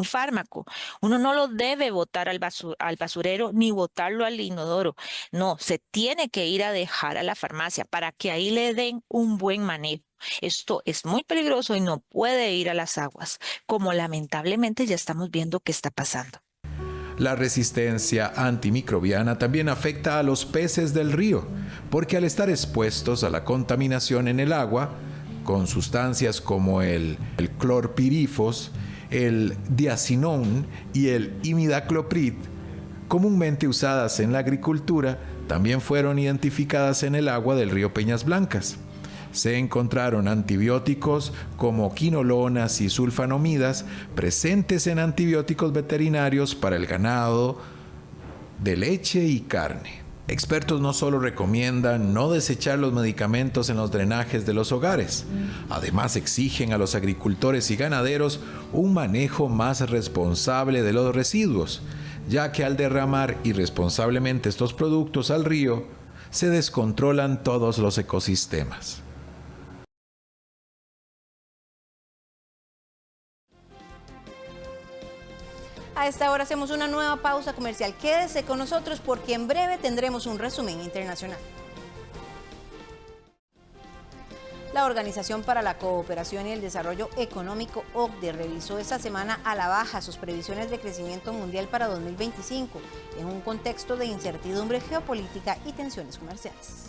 fármaco, uno no lo debe botar al basurero ni botarlo al inodoro. No, se tiene que ir a dejar a la farmacia para que ahí le den un buen manejo. Esto es muy peligroso y no puede ir a las aguas, como lamentablemente ya estamos viendo que está pasando. La resistencia antimicrobiana también afecta a los peces del río, porque al estar expuestos a la contaminación en el agua, con sustancias como el clorpirifos, el diacinón y el imidacloprid, comúnmente usadas en la agricultura, también fueron identificadas en el agua del río Peñas Blancas. Se encontraron antibióticos como quinolonas y sulfonamidas presentes en antibióticos veterinarios para el ganado de leche y carne. Expertos no solo recomiendan no desechar los medicamentos en los drenajes de los hogares, además exigen a los agricultores y ganaderos un manejo más responsable de los residuos, ya que al derramar irresponsablemente estos productos al río, se descontrolan todos los ecosistemas. A esta hora hacemos una nueva pausa comercial. Quédese con nosotros porque en breve tendremos un resumen internacional. La Organización para la Cooperación y el Desarrollo Económico, OCDE, revisó esta semana a la baja sus previsiones de crecimiento mundial para 2025 en un contexto de incertidumbre geopolítica y tensiones comerciales.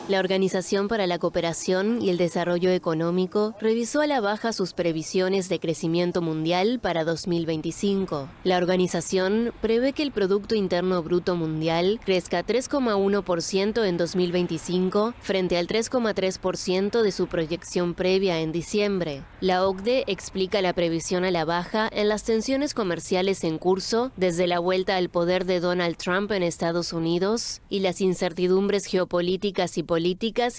La Organización para la Cooperación y el Desarrollo Económico revisó a la baja sus previsiones de crecimiento mundial para 2025. La organización prevé que el Producto Interno Bruto Mundial crezca 3,1% en 2025 frente al 3,3% de su proyección previa en diciembre. La OCDE explica la previsión a la baja en las tensiones comerciales en curso desde la vuelta al poder de Donald Trump en Estados Unidos y las incertidumbres geopolíticas y políticas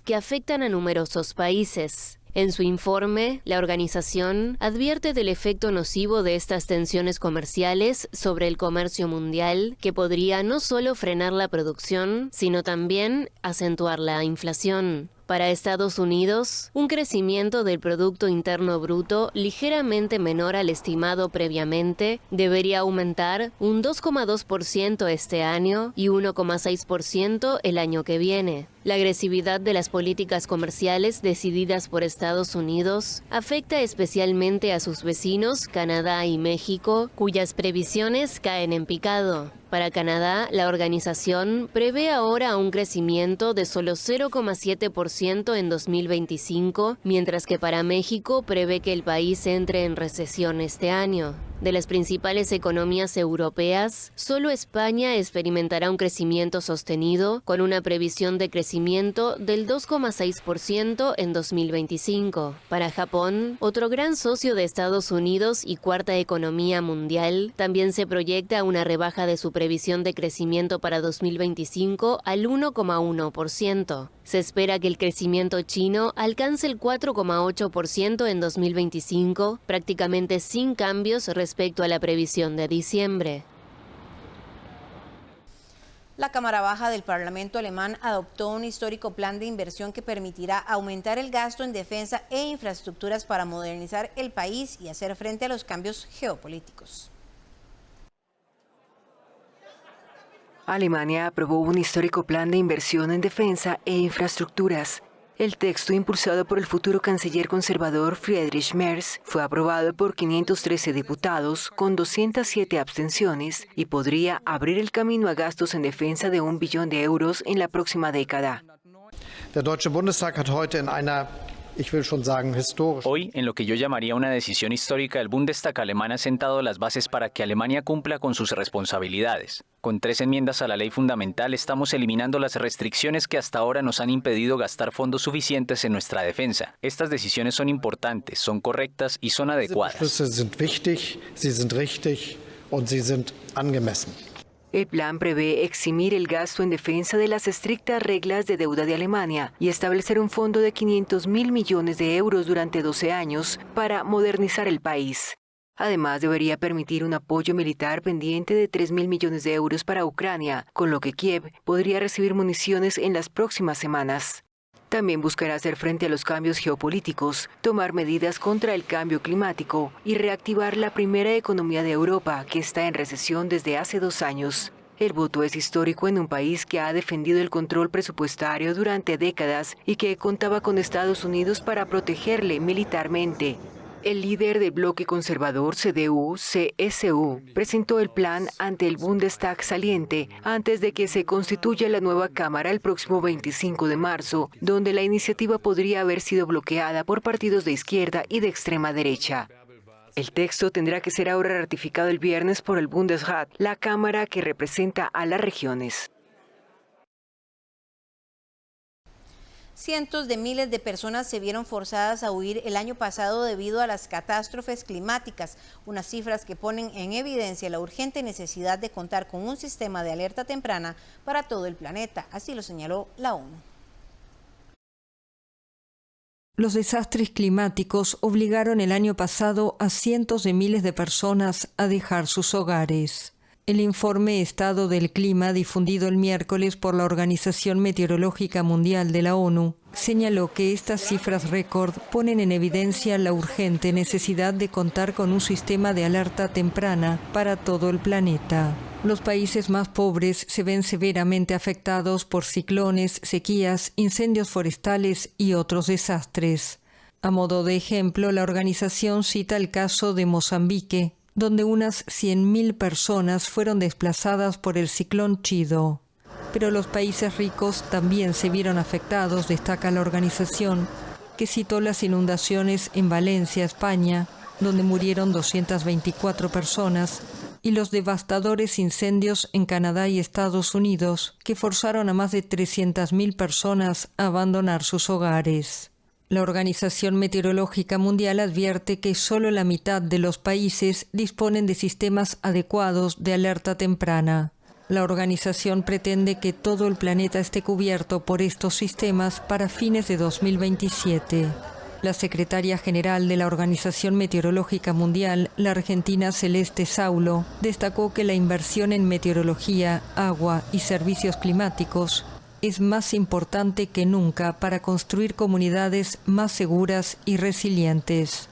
que afectan a numerosos países. En su informe, la organización advierte del efecto nocivo de estas tensiones comerciales sobre el comercio mundial, que podría no solo frenar la producción, sino también acentuar la inflación. Para Estados Unidos, un crecimiento del Producto Interno Bruto ligeramente menor al estimado previamente debería aumentar un 2,2% este año y 1,6% el año que viene. La agresividad de las políticas comerciales decididas por Estados Unidos afecta especialmente a sus vecinos, Canadá y México, cuyas previsiones caen en picado. Para Canadá, la organización prevé ahora un crecimiento de solo 0,7% en 2025, mientras que para México prevé que el país entre en recesión este año. De las principales economías europeas, solo España experimentará un crecimiento sostenido, con una previsión de crecimiento del 2,6% en 2025. Para Japón, otro gran socio de Estados Unidos y cuarta economía mundial, también se proyecta una rebaja de su previsión de crecimiento para 2025 al 1,1%. Se espera que el crecimiento chino alcance el 4,8% en 2025, prácticamente sin cambios respecto a la previsión de diciembre. La Cámara Baja del Parlamento alemán adoptó un histórico plan de inversión que permitirá aumentar el gasto en defensa e infraestructuras para modernizar el país y hacer frente a los cambios geopolíticos. Alemania aprobó un histórico plan de inversión en defensa e infraestructuras. El texto, impulsado por el futuro canciller conservador Friedrich Merz, fue aprobado por 513 diputados con 207 abstenciones y podría abrir el camino a gastos en defensa de 1 billón de euros en la próxima década. Der Deutsche Bundestag hat heute in einer Hoy, en lo que yo llamaría una decisión histórica, el Bundestag alemán ha sentado las bases para que Alemania cumpla con sus responsabilidades. Con 3 enmiendas a la ley fundamental estamos eliminando las restricciones que hasta ahora nos han impedido gastar fondos suficientes en nuestra defensa. Estas decisiones son importantes, son correctas y son adecuadas. El plan prevé eximir el gasto en defensa de las estrictas reglas de deuda de Alemania y establecer un fondo de 500.000 millones de euros durante 12 años para modernizar el país. Además, debería permitir un apoyo militar pendiente de 3.000 millones de euros para Ucrania, con lo que Kiev podría recibir municiones en las próximas semanas. También buscará hacer frente a los cambios geopolíticos, tomar medidas contra el cambio climático y reactivar la primera economía de Europa, que está en recesión desde hace 2 años. El voto es histórico en un país que ha defendido el control presupuestario durante décadas y que contaba con Estados Unidos para protegerle militarmente. El líder del bloque conservador CDU-CSU presentó el plan ante el Bundestag saliente antes de que se constituya la nueva Cámara el próximo 25 de marzo, donde la iniciativa podría haber sido bloqueada por partidos de izquierda y de extrema derecha. El texto tendrá que ser ahora ratificado el viernes por el Bundesrat, la Cámara que representa a las regiones. Cientos de miles de personas se vieron forzadas a huir el año pasado debido a las catástrofes climáticas, unas cifras que ponen en evidencia la urgente necesidad de contar con un sistema de alerta temprana para todo el planeta, así lo señaló la ONU. Los desastres climáticos obligaron el año pasado a cientos de miles de personas a dejar sus hogares. El informe Estado del Clima, difundido el miércoles por la Organización Meteorológica Mundial de la ONU, señaló que estas cifras récord ponen en evidencia la urgente necesidad de contar con un sistema de alerta temprana para todo el planeta. Los países más pobres se ven severamente afectados por ciclones, sequías, incendios forestales y otros desastres. A modo de ejemplo, la organización cita el caso de Mozambique, donde unas 100.000 personas fueron desplazadas por el ciclón Chido. pero los países ricos también se vieron afectados, destaca la organización, que citó las inundaciones en Valencia, España, donde murieron 224 personas, y los devastadores incendios en Canadá y Estados Unidos, que forzaron a más de 300.000 personas a abandonar sus hogares. La Organización Meteorológica Mundial advierte que solo la mitad de los países disponen de sistemas adecuados de alerta temprana. La organización pretende que todo el planeta esté cubierto por estos sistemas para fines de 2027. La secretaria general de la Organización Meteorológica Mundial, la argentina Celeste Saulo, destacó que la inversión en meteorología, agua y servicios climáticos es más importante que nunca para construir comunidades más seguras y resilientes.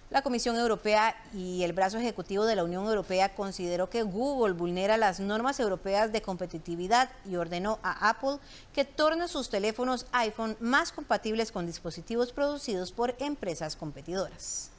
La Comisión Europea y el brazo ejecutivo de la Unión Europea consideró que Google vulnera las normas europeas de competitividad y ordenó a Apple que torne sus teléfonos iPhone más compatibles con dispositivos producidos por empresas competidoras.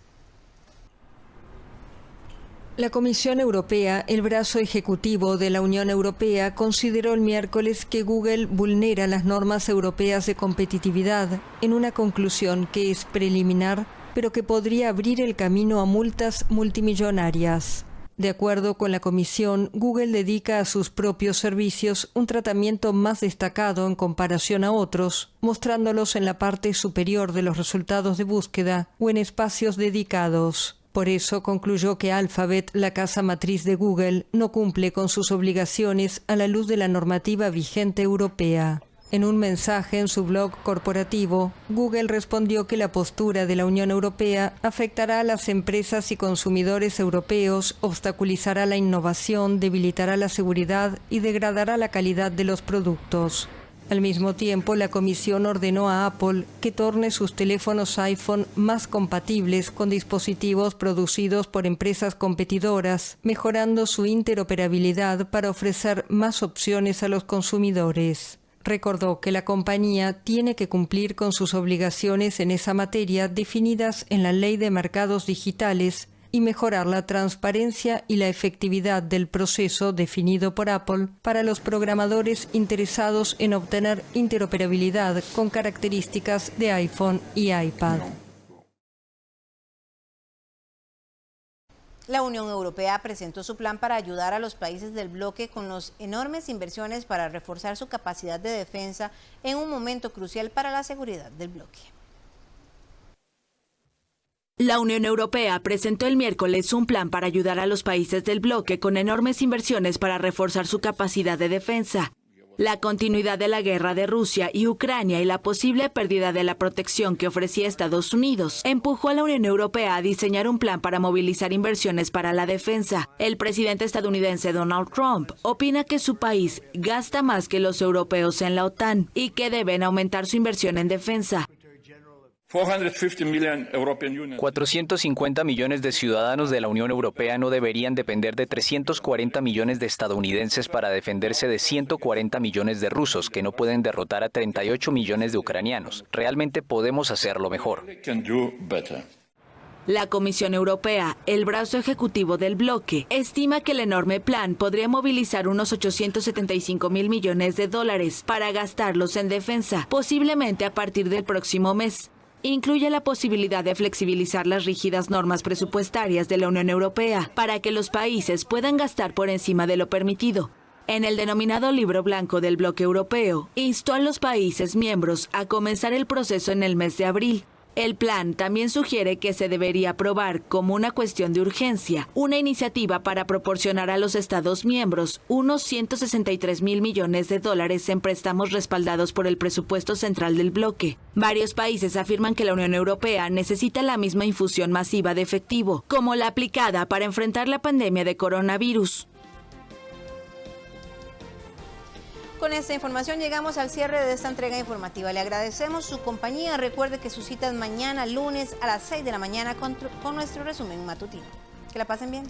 La Comisión Europea, el brazo ejecutivo de la Unión Europea, consideró el miércoles que Google vulnera las normas europeas de competitividad en una conclusión que es preliminar, pero que podría abrir el camino a multas multimillonarias. De acuerdo con la Comisión, Google dedica a sus propios servicios un tratamiento más destacado en comparación a otros, mostrándolos en la parte superior de los resultados de búsqueda o en espacios dedicados. Por eso concluyó que Alphabet, la casa matriz de Google, no cumple con sus obligaciones a la luz de la normativa vigente europea. En un mensaje en su blog corporativo, Google respondió que la postura de la Unión Europea afectará a las empresas y consumidores europeos, obstaculizará la innovación, debilitará la seguridad y degradará la calidad de los productos. Al mismo tiempo, la Comisión ordenó a Apple que torne sus teléfonos iPhone más compatibles con dispositivos producidos por empresas competidoras, mejorando su interoperabilidad para ofrecer más opciones a los consumidores. Recordó que la compañía tiene que cumplir con sus obligaciones en esa materia definidas en la Ley de Mercados Digitales y mejorar la transparencia y la efectividad del proceso definido por Apple para los programadores interesados en obtener interoperabilidad con características de iPhone y iPad. La Unión Europea presentó su plan para ayudar a los países del bloque con las enormes inversiones para reforzar su capacidad de defensa en un momento crucial para la seguridad del bloque. La Unión Europea presentó el miércoles un plan para ayudar a los países del bloque con enormes inversiones para reforzar su capacidad de defensa. La continuidad de la guerra de Rusia y Ucrania y la posible pérdida de la protección que ofrecía Estados Unidos empujó a la Unión Europea a diseñar un plan para movilizar inversiones para la defensa. El presidente estadounidense Donald Trump opina que su país gasta más que los europeos en la OTAN y que deben aumentar su inversión en defensa. 450 millones de ciudadanos de la Unión Europea no deberían depender de 340 millones de estadounidenses para defenderse de 140 millones de rusos que no pueden derrotar a 38 millones de ucranianos. Realmente podemos hacerlo mejor. La Comisión Europea, el brazo ejecutivo del bloque, estima que el enorme plan podría movilizar unos 875.000 millones de dólares para gastarlos en defensa, posiblemente a partir del próximo mes. Incluye la posibilidad de flexibilizar las rígidas normas presupuestarias de la Unión Europea para que los países puedan gastar por encima de lo permitido. En el denominado Libro Blanco del Bloque Europeo, instó a los países miembros a comenzar el proceso en el mes de abril. El plan también sugiere que se debería aprobar como una cuestión de urgencia una iniciativa para proporcionar a los Estados miembros unos 163.000 millones de dólares en préstamos respaldados por el presupuesto central del bloque. Varios países afirman que la Unión Europea necesita la misma infusión masiva de efectivo, como la aplicada para enfrentar la pandemia de coronavirus. Con esta información llegamos al cierre de esta entrega informativa. Le agradecemos su compañía. Recuerde que su cita es mañana lunes a las 6 de la mañana con nuestro resumen matutino. Que la pasen bien.